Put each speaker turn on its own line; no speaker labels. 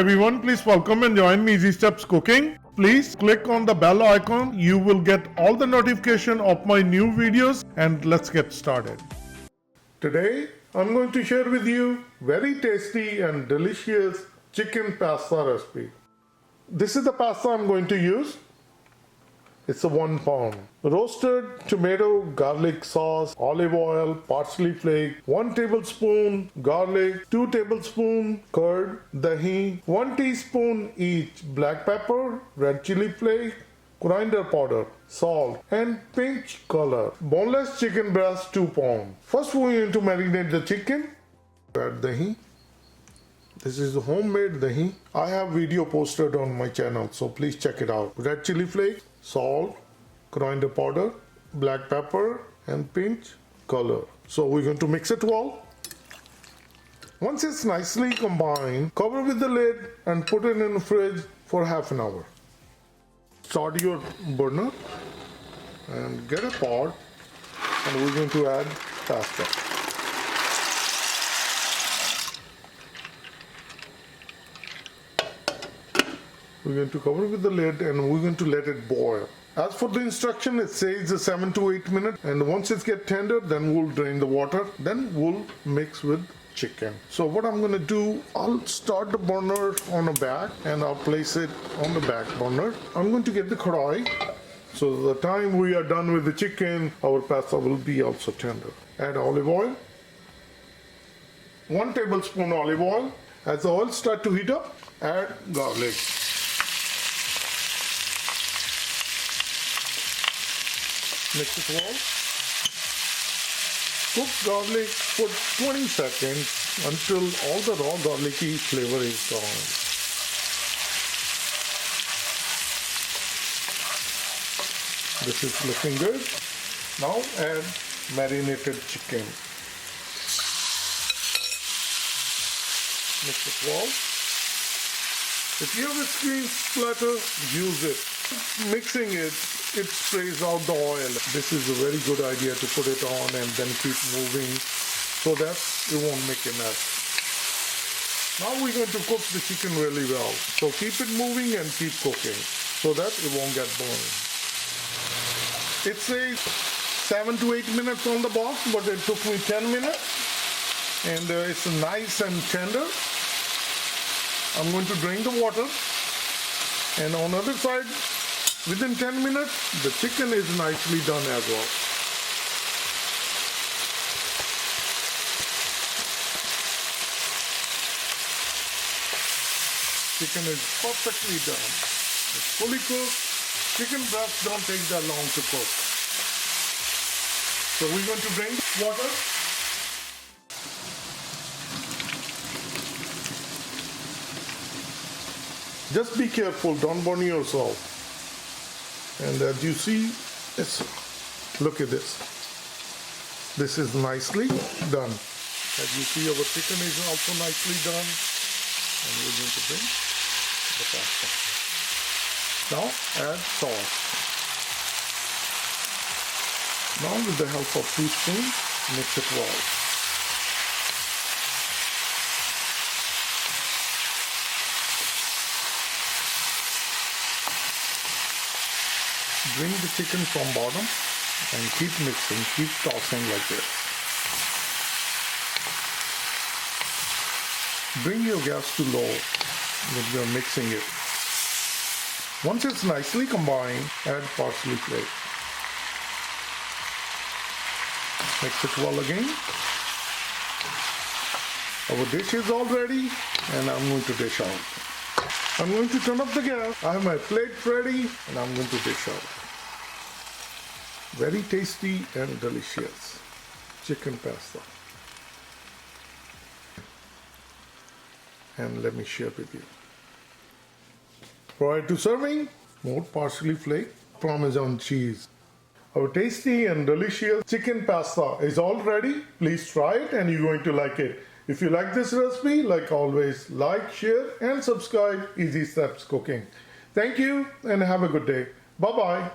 everyone, please welcome and join me Easy Steps Cooking. Please click on the bell icon. You will get all the notification of my new videos, and let's get started. Today I'm going to share with you very tasty and delicious chicken pasta recipe. This is the pasta I'm going to use. It's a 1 pound. Roasted tomato, garlic sauce, olive oil, parsley flake, 1 tablespoon garlic, 2 tablespoons curd, dahi, 1 teaspoon each black pepper, red chili flake, coriander powder, salt, and pinch color. Boneless chicken breast 2 pounds. First we're going to marinate the chicken. Add dahi. This is homemade dahi. I have video posted on my channel, so please check it out. Red chili flake, salt, coriander powder, black pepper, and pinch color. So we're going to mix it well. Once it's nicely combined, cover with the lid and put it in the fridge for half an hour. Start your burner and get a pot, and we're going to add pasta. We're going to cover with the lid and we're going to let it boil. As for the instruction, it says 7 to 8 minutes, and once it gets tender, then we'll drain the water, then we'll mix with chicken. So what I'm going to do, I'll start the burner on the back and I'll place it on the back burner. I'm going to get the kadai, so the time we are done with the chicken, our pasta will be also tender. Add olive oil, 1 tablespoon olive oil. As the oil starts to heat up, add garlic. Mix it well. Cook garlic for 20 seconds until all the raw garlicky flavor is gone. This is looking good. Now add marinated chicken. Mix it well. If you have a screen splatter, use it. Mixing it, it sprays out the oil. This is a very good idea to put it on and then keep moving so that it won't make a mess. Now we're going to cook the chicken really well. So keep it moving and keep cooking so that it won't get burned. It says 7 to 8 minutes on the box, but it took me 10 minutes and it's nice and tender. I'm going to drain the water, and on the other side, within 10 minutes, the chicken is nicely done as well. Chicken is perfectly done. It's fully cooked. Chicken breasts don't take that long to cook. So we're going to drain the water. Just be careful, don't burn yourself. And as you see, look at this. This is nicely done. As you see, our chicken is also nicely done. And we're going to bring the pasta. Now add sauce. Now with the help of 2 spoons, mix it well. Bring the chicken from bottom and keep mixing, keep tossing like this. Bring your gas to low when you are mixing it. Once it's nicely combined, add parsley flake. Mix it well again. Our dish is all ready and I'm going to dish out. I'm going to turn up the gas. I have my plate ready and I'm going to dish out. Very tasty and delicious chicken pasta. And let me share with you. Prior to serving, more parsley flake, Parmesan cheese. Our tasty and delicious chicken pasta is all ready. Please try it and you're going to like it. If you like this recipe, like always, like, share and subscribe Easy Steps Cooking. Thank you and have a good day. Bye-bye.